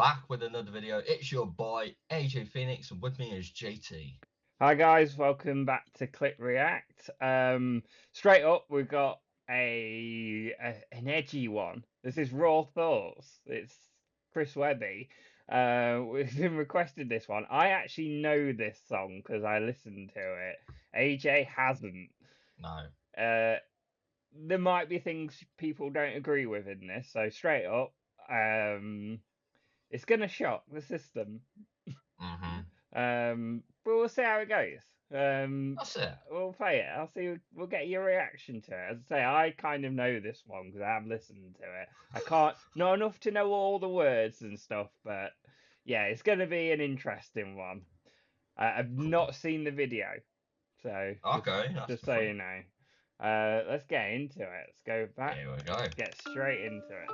back with another video. It's your boy AJ Phoenix, and with me is JT. Hi guys, welcome back to Click React. Straight up, we've got an edgy one. This is Raw Thoughts. It's Chris Webby. We've been requested this one. I actually know this song because I listened to it. AJ hasn't. No. There might be things people don't agree with in this, so straight up, it's gonna shock the system. But we'll see how it goes. That's it. We'll play it. I'll see. We'll get your reaction to it. As I say, I kind of know this one because I have listened to it. I can't, not enough to know all the words and stuff, but yeah, it's going to be an interesting one. I've not seen the video, so Okay, just so you know. Let's get into it. Let's go back. Here we go. Get straight into it.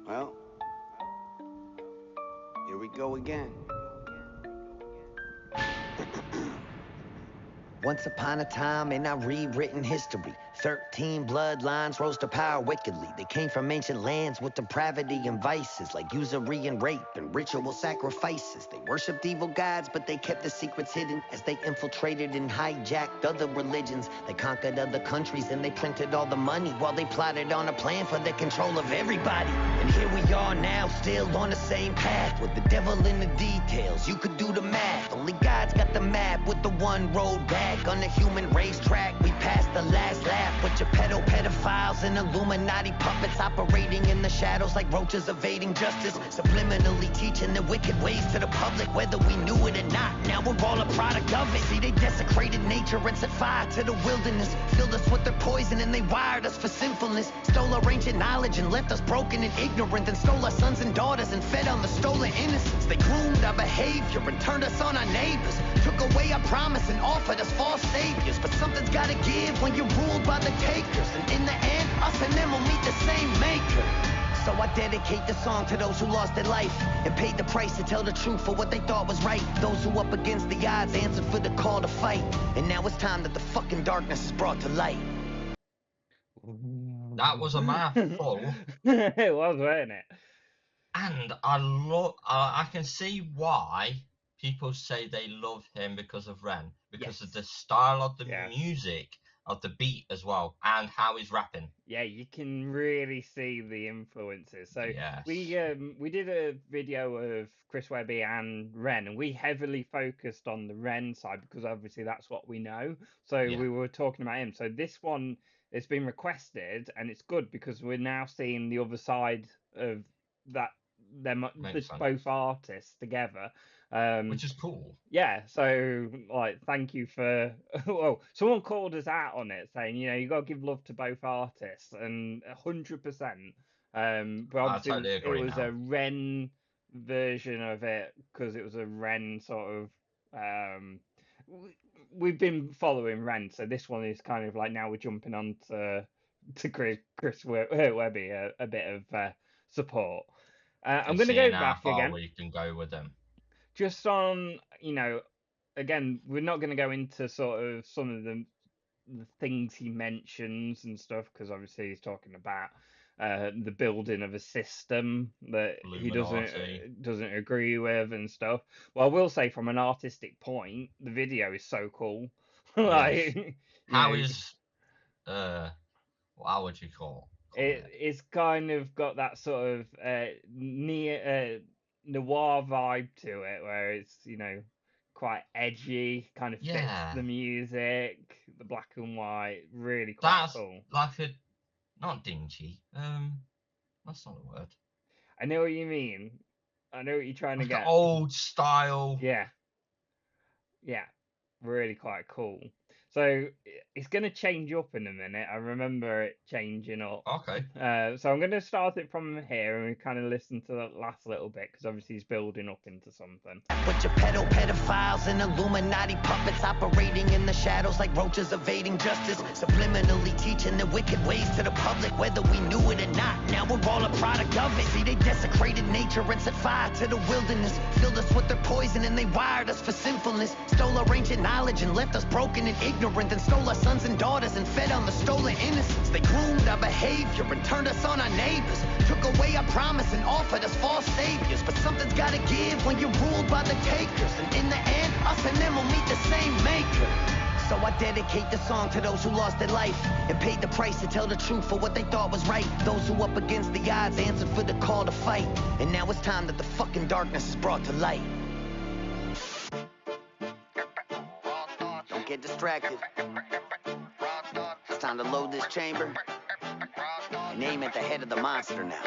Well, here we go again. Once upon a time in our rewritten history, 13 bloodlines rose to power wickedly. They came from ancient lands with depravity and vices, like usury and rape and ritual sacrifices. They worshipped evil gods, but they kept the secrets hidden as they infiltrated and hijacked other religions. They conquered other countries and they printed all the money while they plotted on a plan for the control of everybody. And here we are now, still on the same path, with the devil in the details. You could do the math. Only God's got the map with the one road back. On the human racetrack, we passed the last lap with your pedophiles and Illuminati puppets operating in the shadows like roaches evading justice, subliminally teaching the wicked ways to the public, whether we knew it or not. Now we're all a product of it. See, they desecrated nature and set fire to the wilderness, filled us with their poison and they wired us for sinfulness, stole our ancient knowledge and left us broken and ignorant, then stole our sons and daughters and fed on the stolen innocence. They groomed our behavior and turned us on our neighbors, took away our promise and offered us false saviors. But something's gotta give when you're ruled by the takers, and in the end, us and them will meet the same maker. So I dedicate the song to those who lost their life and paid the price to tell the truth for what they thought was right. Those who up against the odds answered for the call to fight, and now it's time that the fucking darkness is brought to light. That was a mouthful. It was, wasn't it? And I can see why people say they love him because of Ren, because of the style of the music, of the beat as well, and how he's rapping. Yeah, you can really see the influences. So we did a video of Chris Webby and Ren, and we heavily focused on the Ren side because obviously that's what we know. So we were talking about him. So this one has been requested, and it's good because we're now seeing the other side of that. Both artists together, which is cool. Yeah, so like, thank you for. Well, someone called us out on it, saying you got to give love to both artists, and 100%. But obviously, totally agree it was a Ren version of it because it was a Ren sort of. We've been following Ren, so this one is kind of like now we're jumping on to Chris Webby a bit of support. I'm going to go back again. We can go with them. Just on, again, we're not going to go into sort of some of the things he mentions and stuff, because obviously he's talking about the building of a system that he doesn't agree with and stuff. Well, I will say from an artistic point, the video is so cool. Like, how would you call it? It's kind of got that sort of noir vibe to it, where it's quite edgy, kind of fits the music, the black and white, really quite cool. Like a not dingy. That's not a word. I know what you mean. I know what you're trying to get. Old style. Yeah, really quite cool. So it's going to change up in a minute. I remember it changing up. Okay. So I'm going to start it from here and we kind of listen to the last little bit because obviously he's building up into something. With your pedophiles and Illuminati puppets operating in the shadows like roaches evading justice, subliminally teaching the wicked ways to the public, whether we knew it or not. Now we're all a product of it. See, they desecrated nature and set fire to the wilderness, filled us with their poison and they wired us for sinfulness, stole our ancient knowledge and left us broken and ignorant, then stole our sons and daughters and fed on the stolen innocence. They groomed our behavior and turned us on our neighbors. Took away our promise and offered us false saviors. But something's gotta give when you're ruled by the takers. And in the end, us and them will meet the same maker. So I dedicate the song to those who lost their life and paid the price to tell the truth for what they thought was right. Those who up against the odds answered for the call to fight. And now it's time that the fucking darkness is brought to light. Don't get distracted. It's time to load this chamber and aim at the head of the monster now.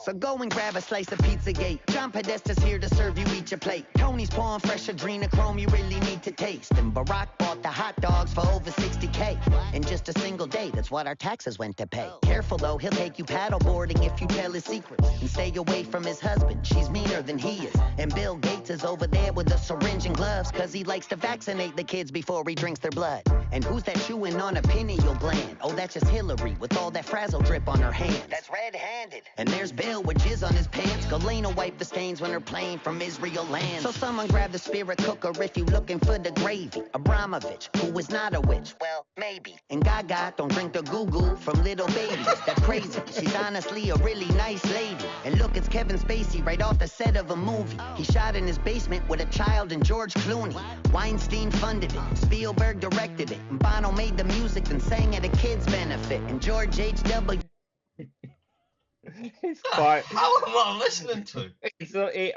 So go and grab a slice of Pizzagate. John Podesta's here to serve you each a plate. Tony's pouring fresh adrenochrome you really need to taste. And Barack bought the hot dogs for over 60K. In just a single day, that's what our taxes went to pay. Careful though, he'll take you paddleboarding if you tell his secrets. And stay away from his husband, she's meaner than he is. And Bill Gates is over there with a syringe and gloves, cause he likes to vaccinate the kids before he drinks their blood. And who's that chewing on a pineal gland? Oh, that's just Hillary with all that frazzle drip on her hands. That's red-handed. And there's Bill with jizz on his pants. Galena wiped the stains when her plane from Israel lands. So someone grab the spirit cooker if you looking for the gravy. Abramovich, who is not a witch. Well, maybe. And Gaga don't drink the goo-goo from little babies. That's crazy. She's honestly a really nice lady. And look, it's Kevin Spacey right off the set of a movie. He shot in his basement with a child and George Clooney. Weinstein funded it. Spielberg directed it. And Bono made the music and sang at a kid's benefit. And George H.W. It's quite. How am I listening to?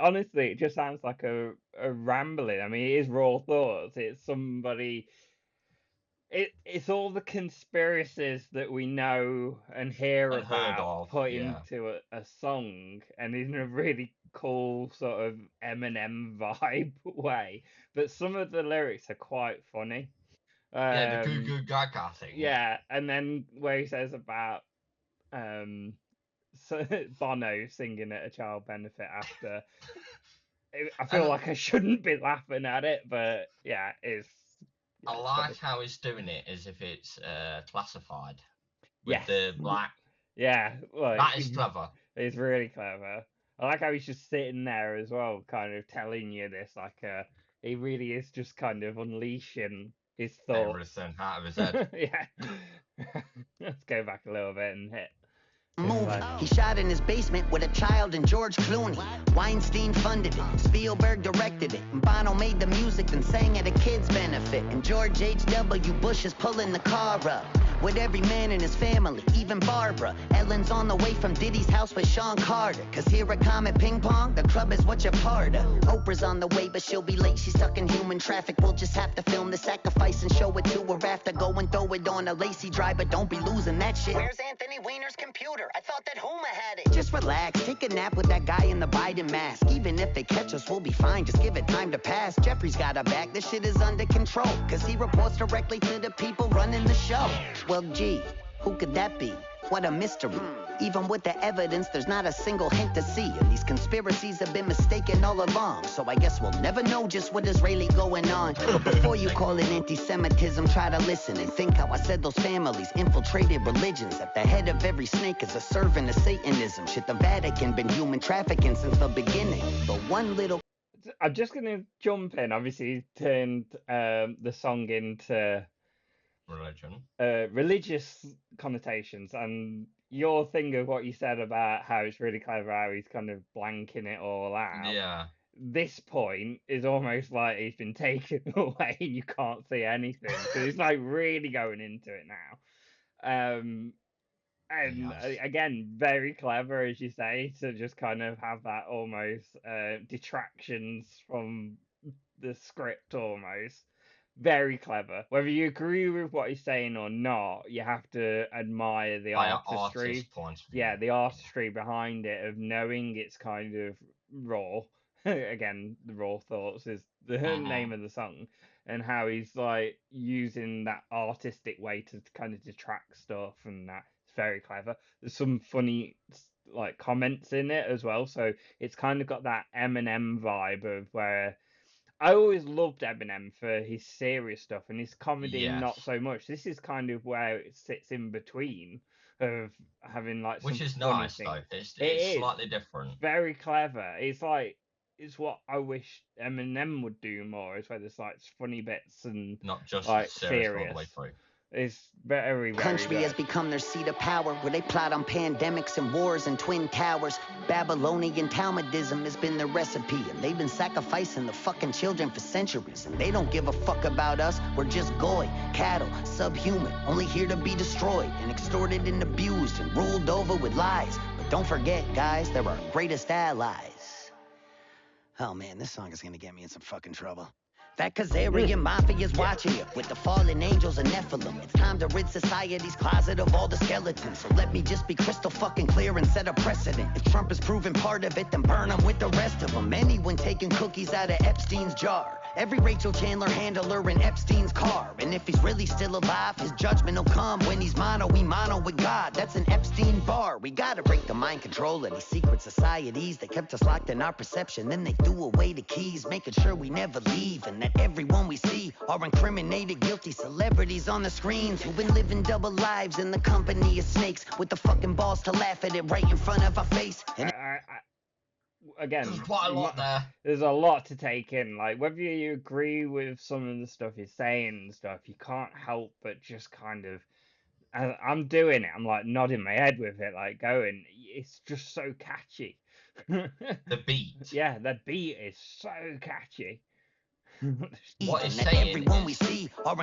Honestly, it just sounds like a rambling. I mean, it is Raw Thoughts. It's somebody. It's all the conspiracies that we know and hear about put into a song, and in a really cool sort of Eminem vibe way. But some of the lyrics are quite funny. The Goo Goo Gaga thing. Yeah, and then where he says about so Bono singing at a child benefit after. I feel like I shouldn't be laughing at it, but yeah, it's. I like how he's doing it as if it's classified with the black. Yeah, well, that is clever. It's really clever. I like how he's just sitting there as well, kind of telling you this. Like, he really is just kind of unleashing his thoughts. Everything out of his head. Yeah. Let's go back a little bit and hit. Movie. He shot in his basement with a child and George Clooney. Weinstein funded it. Spielberg directed it. And Bono made the music and sang at a kid's benefit. And George H.W. Bush is pulling the car up with every man in his family, even Barbara. Ellen's on the way from Diddy's house with Sean Carter. Cause here at Comet Ping Pong, the club is what you're part of. Oprah's on the way, but she'll be late. She's stuck in human traffic. We'll just have to film the sacrifice and show it to her after. Go and throw it on a Lacey driver. Don't be losing that shit. Where's Anthony Weiner's computer? I thought that Huma had it. Just relax, take a nap with that guy in the Biden mask. Even if they catch us, we'll be fine. Just give it time to pass. Jeffrey's got our back. This shit is under control. Cause he reports directly to the people running the show. Well, gee, who could that be? What a mystery. Even with the evidence, there's not a single hint to see. And these conspiracies have been mistaken all along. So I guess we'll never know just what is really going on. But before you call it anti-Semitism, try to listen and think how I said those families infiltrated religions. At the head of every snake is a servant of Satanism. Shit, the Vatican been human trafficking since the beginning. But one little... I'm just going to jump in. Obviously, he turned the song into... religious connotations, and your thing of what you said about how it's really clever how he's kind of blanking it all out. Yeah. This point is almost like he's been taken away and you can't see anything because it's like really going into it now. And again, very clever, as you say, to just kind of have that almost detractions from the script almost. Very clever. Whether you agree with what he's saying or not, you have to admire the artistry. Yeah, the artistry behind it of knowing it's kind of raw. Again, the Raw Thoughts is the name of the song, and how he's like using that artistic way to kind of detract stuff, and that it's very clever. There's some funny like comments in it as well, so it's kind of got that Eminem vibe of where. I always loved Eminem for his serious stuff and his comedy, not so much. This is kind of where it sits in between of having like which some is funny nice things. Though. It's slightly different. Very clever. It's what I wish Eminem would do more. Is where there's like funny bits and not just like serious all the way through. It's very, very Country good. has become their seat of power, where they plot on pandemics and wars and twin towers. Babylonian Talmudism has been their recipe, and they've been sacrificing the fucking children for centuries. And they don't give a fuck about us. We're just goy, cattle, subhuman, only here to be destroyed and extorted and abused and ruled over with lies. But don't forget, guys, they're our greatest allies. Oh man, this song is gonna get me in some fucking trouble. That Khazarian mafia's watching you with the fallen angels and Nephilim. It's time to rid society's closet of all the skeletons. So let me just be crystal fucking clear and set a precedent. If Trump is proven part of it, then burn him with the rest of them. Anyone taking cookies out of Epstein's jar. Every Rachel Chandler handler in Epstein's car. And if he's really still alive, his judgment will come when he's mono with God. That's an Epstein bar. We gotta break the mind control of these secret societies that kept us locked in our perception. Then they threw away the keys, making sure we never leave. And that everyone we see are incriminated, guilty celebrities on the screens who've been living double lives in the company of snakes with the fucking balls to laugh at it right in front of our face. And again, there's quite a lot there. There's a lot to take in. Like, whether you agree with some of the stuff he's saying and stuff, you can't help but just kind of, I'm doing it, I'm like nodding my head with it, like going, it's just so catchy. The beat. Yeah, the beat is so catchy. What he's saying everyone we see are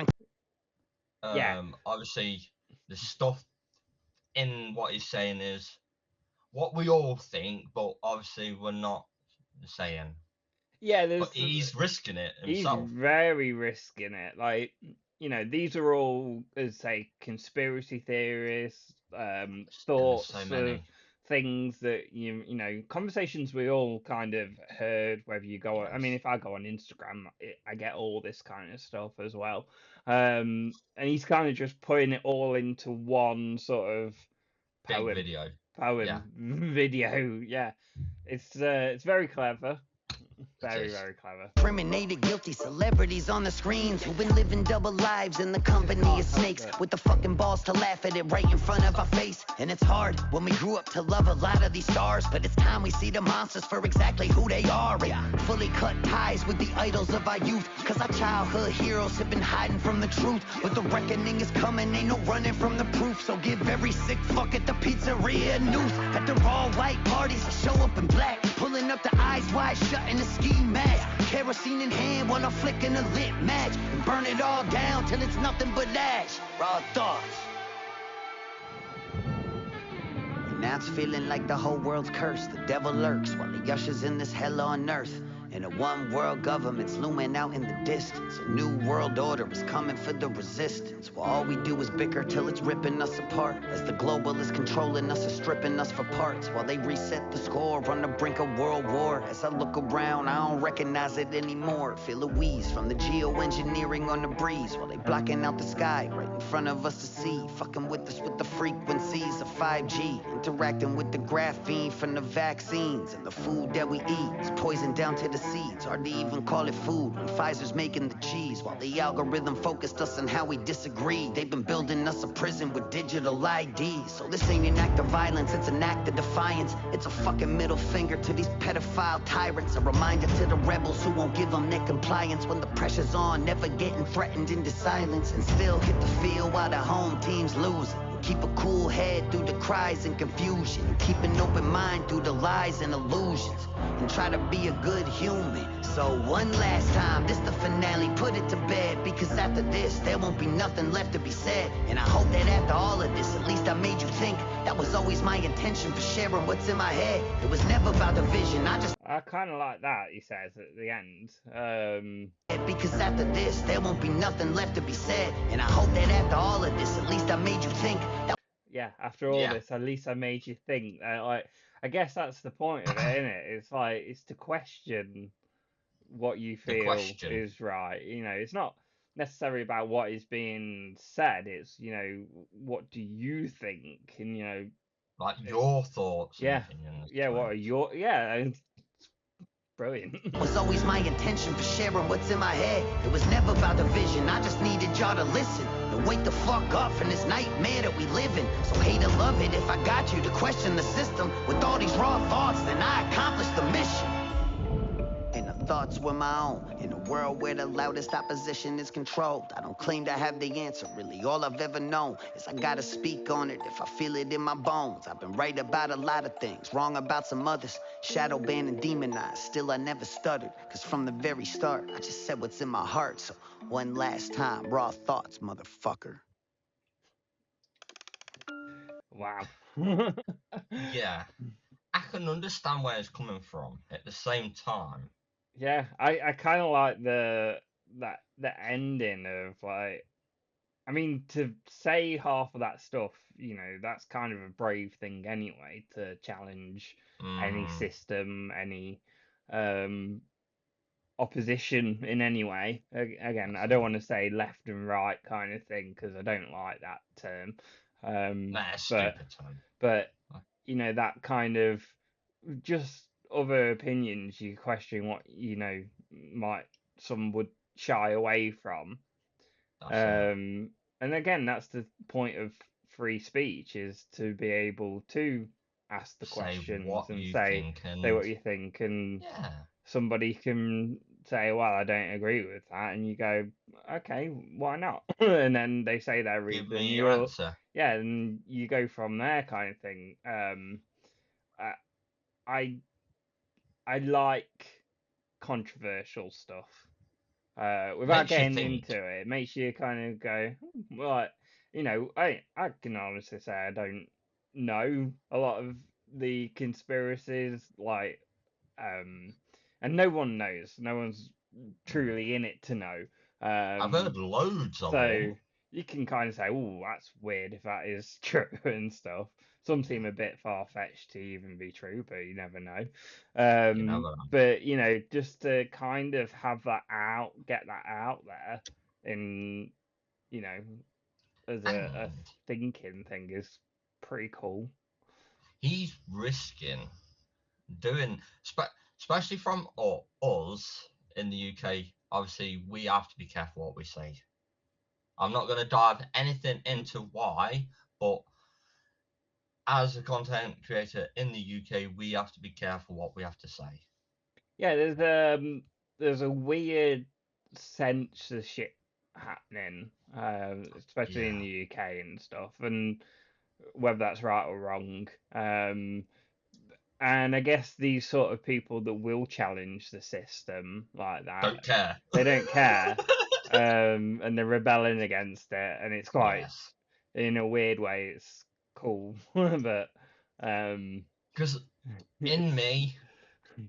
obviously the stuff in what he's saying is what we all think, but obviously we're not saying. Yeah, but he's risking it himself. He's very risking it. Like, you know, these are all, as say, conspiracy theorists, thoughts so of things that you know, conversations we all kind of heard. Whether you go, I mean, if I go on Instagram, I get all this kind of stuff as well. And he's kind of just putting it all into one sort of big video. Video, yeah. It's very clever. Very clever. Incriminated, guilty celebrities on the screens who've been living double lives in the company of snakes with the fucking balls to laugh at it right in front of our face. And it's hard when we grew up to love a lot of these stars, but it's time we see the monsters for exactly who they are. And fully cut ties with the idols of our youth, cause our childhood heroes have been hiding from the truth. But the reckoning is coming, ain't no running from the proof. So give every sick fuck at the pizzeria a noose. At the all white parties, show up in black, pulling up the eyes wide shut in the ski mask, kerosene in hand while I'm flicking a lit match, and burn it all down till it's nothing but ash. Raw thoughts. And now it's feeling like the whole world's cursed. The devil lurks while he ushers in this hell on earth. And a one world government's looming out in the distance. A new world order is coming for the resistance. While all we do is bicker till it's ripping us apart. As the globalists controlling us and stripping us for parts. While they reset the score on the brink of world war. As I look around, I don't recognize it anymore. Feel a wheeze from the geoengineering on the breeze. While they blocking out the sky right in front of us to see. Fucking with us with the frequencies of 5G. Interacting with the graphene from the vaccines. And the food that we eat is poisoned down to the seeds. Hard to even call it food when Pfizer's making the cheese. While the algorithm focused us on how we disagree. They've been building us a prison with digital IDs. So this ain't an act of violence, it's an act of defiance. It's a fucking middle finger to these pedophile tyrants. A reminder to the rebels who won't give them their compliance. When the pressure's on, never getting threatened into silence. And still hit the field while the home team's losing. Keep a cool head through the cries and confusion. Keep an open mind through the lies and illusions. And try to be a good human. So one last time, this the finale, put it to bed. Because after this, there won't be nothing left to be said. And I hope that after all of this, at least I made you think. That was always my intention for sharing what's in my head. It was never about the vision, I kind of like that, he says at the end. Because after this, there won't be nothing left to be said. And I hope that after all of this, at least I made you think. Yeah, after all this, at least I made you think. Like, I guess that's the point of it, isn't it? It's like, it's to question what you feel is right. You know, it's not necessarily about what is being said. It's, you know, what do you think? And, you know, like your thoughts. Yeah, what are your, brilliant. It was always my intention for sharing what's in my head. It was never about the vision, I just needed y'all to listen. And wake the fuck up from this nightmare that we live in. So hate or love it if I got you to question the system. With all these raw thoughts, then I accomplished the mission. And the thoughts were my own. In a world where the loudest opposition is controlled. I don't claim to have the answer, really all I've ever known is I gotta speak on it if I feel it in my bones. I've been right about a lot of things, wrong about some others, shadow banned and demonized, still I never stuttered, cause from the very start I just said what's in my heart. So one last time, raw thoughts, motherfucker. Wow. Yeah, I can understand where it's coming from at the same time. Yeah, I kind of like the ending of, like, I mean, to say half of that stuff, you know, that's kind of a brave thing anyway, to challenge any system, any opposition in any way. Again, I don't want to say left and right kind of thing because I don't like that term. Stupid term. But you know, that kind of just other opinions you question what, you know, some would shy away from. And again, that's the point of free speech, is to be able to ask the questions and say what you think, and somebody can say, well, I don't agree with that, and you go, okay, why not? And then they say their reason. Give me your answer. Yeah, and you go from there, kind of thing. I like controversial stuff. Without getting into it, it makes you kind of go, well, you know, I can honestly say I don't know a lot of the conspiracies, like, and no one knows. No one's truly in it to know. I've heard loads of them. So you can kind of say, oh, that's weird if that is true and stuff. Some seem a bit far-fetched to even be true, but you never know. But, you know, just to kind of have that out, get that out there in, you know, as a thinking thing is pretty cool. He's risking doing, especially from us in the UK, obviously we have to be careful what we say. I'm not going to dive anything into why, but as a content creator in the UK, we have to be careful what we have to say. Yeah, there's a weird censorship happening, especially in the UK and stuff, and whether that's right or wrong. And I guess these sort of people that will challenge the system like that don't care. They don't care, and they're rebelling against it, and it's quite, in a weird way, it's cool. But because in me,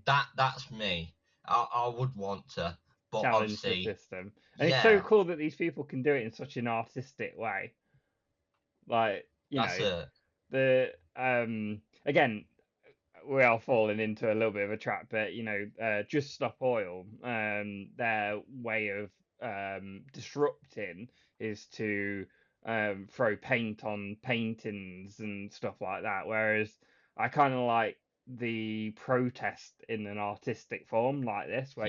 that's me. I would want to, but challenge the system, and it's so cool that these people can do it in such an artistic way. Like, you know, again, we are falling into a little bit of a trap, but, you know, Just Stop Oil, their way of disrupting is to throw paint on paintings and stuff like that, whereas I kind of like the protest in an artistic form like this, where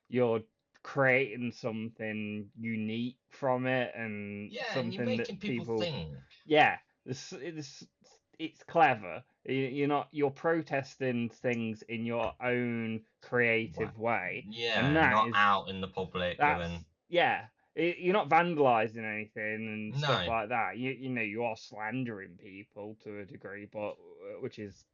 you're creating something unique from it, and something you're making that people think. Yeah, it's clever. You're protesting things in your own creative way. Yeah, and that not out in the public. You're not vandalizing anything and stuff like that. You know, you are slandering people to a degree, but which is.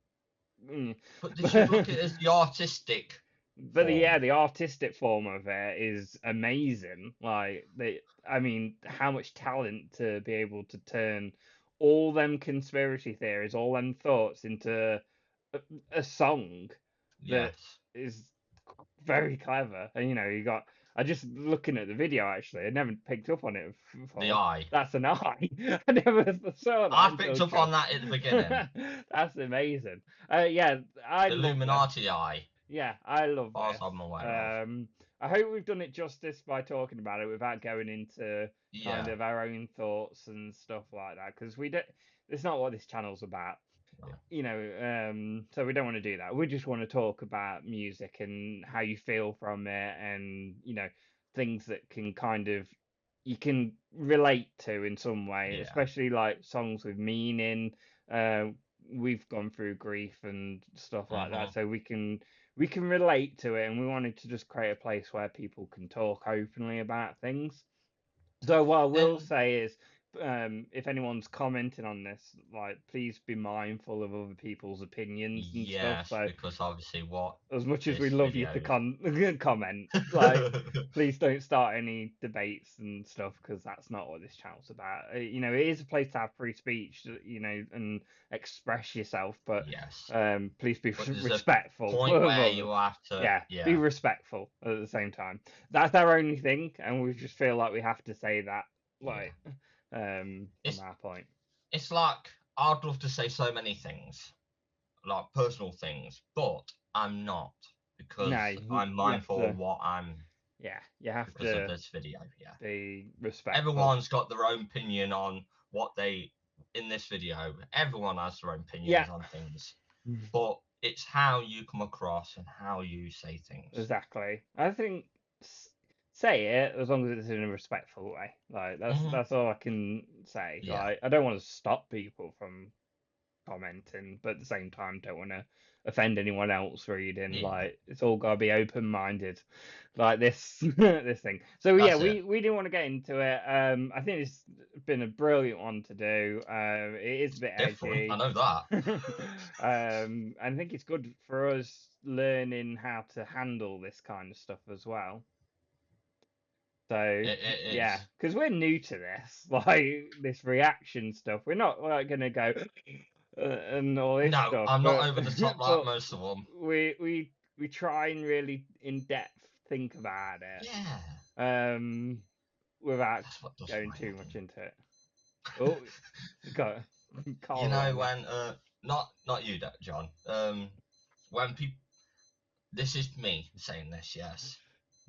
But they should look at it as the artistic. But the artistic form of it is amazing. Like, I mean, how much talent to be able to turn all them conspiracy theories, all them thoughts into a song that is very clever. And, you know, you got. I just looking at the video, actually, I never picked up on it before. The eye. That's an eye. I never saw that. I picked up on that at the beginning. That's amazing. The Illuminati eye. Yeah, I love this. I'm aware of. I hope we've done it justice by talking about it without going into kind of our own thoughts and stuff like that, because it's not what this channel's about. You know, so we don't want to do that. We just want to talk about music and how you feel from it, and, you know, things that can kind of you can relate to in some way, especially like songs with meaning. We've gone through grief and stuff like that, so we can we can relate to it, and we wanted to just create a place where people can talk openly about things. So what I will say is, if anyone's commenting on this, like, please be mindful of other people's opinions and stuff. So, because obviously, as much as we love you to comment, like, please don't start any debates and stuff, because that's not what this channel's about. You know, it is a place to have free speech, you know, and express yourself, but please be respectful. Point where you have to, be respectful at the same time. That's our only thing, and we just feel like we have to say that, like, from our point. It's like, I'd love to say so many things, like personal things, but I'm not, because I'm mindful of what I'm. Yeah, you have because of this video. Be respectful. Everyone's got their own opinion on what they in this video. Everyone has their own opinions on things, but it's how you come across and how you say things. Exactly. I think say it as long as it's in a respectful way. Like, that's all I can say. Like, I don't want to stop people from commenting, but at the same time, don't want to offend anyone else reading. Like, it's all got to be open-minded, like this this thing. So we didn't want to get into it. I think it's been a brilliant one to do. It is a bit edgy. I know that. I think it's good for us learning how to handle this kind of stuff as well. So because we're new to this, like this reaction stuff. We're not like gonna go and all this stuff. No, I'm not over the top like most of them. We try and really in depth think about it. Yeah. Without going too much into it. Oh, got you know when not you, John. When people, this is me saying this. Yes,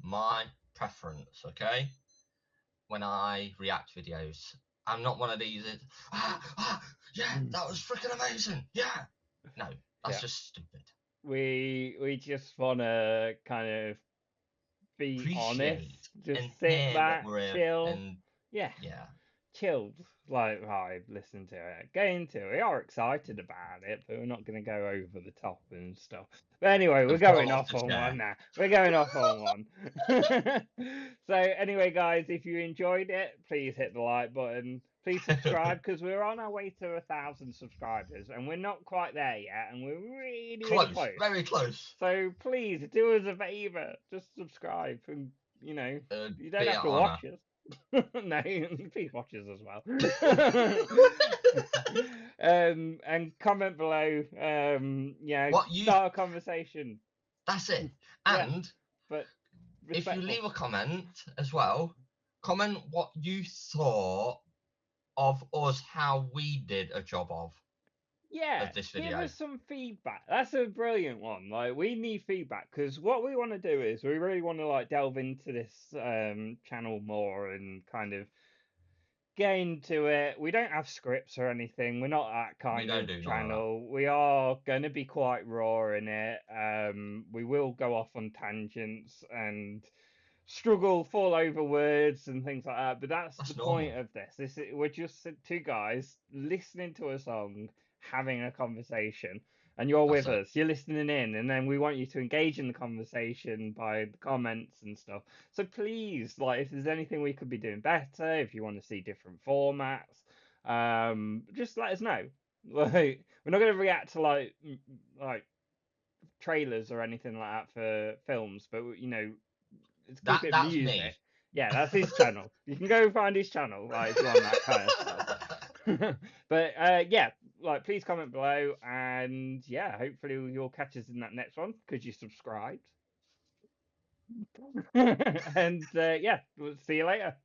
my preference. Okay, when I react videos, I'm not one of these. Yeah, that was freaking amazing. Yeah, no, that's just stupid. We just wanna kind of be honest, just sit back, chill, and chilled. Like, right, listen to it, get into it. We are excited about it, but we're not going to go over the top and stuff. But anyway, we're going off on one now. We're going off on one. So anyway, guys, if you enjoyed it, please hit the like button. Please subscribe, because we're on our way to 1,000 subscribers, and we're not quite there yet, and we're really close, very close. So please do us a favor, just subscribe, and you know, you don't have to watch us. No, please watch us as well. And comment below. Start a conversation. That's it. And but if you leave a comment as well, comment what you thought of us, how we did a job of this video. Give us some feedback. That's a brilliant one. Like, we need feedback, because what we want to do is we really want to like delve into this channel more and kind of get into it. We don't have scripts or anything. We're not that kind of channel. We are going to be quite raw in it. We will go off on tangents and struggle, fall over words and things like that, but that's the point of this. We're just two guys listening to a song, having a conversation, and you're with us. You're listening in, and then we want you to engage in the conversation by the comments and stuff. So please, like, if there's anything we could be doing better, if you want to see different formats, just let us know. Like, we're not going to react to like trailers or anything like that for films, but you know, that's music. Me. Yeah, that's his channel. You can go find his channel, like, if you want that kind of stuff. But like, please comment below, and hopefully you'll catch us in that next one, because you subscribed. And we'll see you later.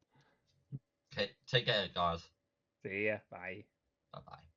Okay, take care, guys. See ya. Bye. Bye.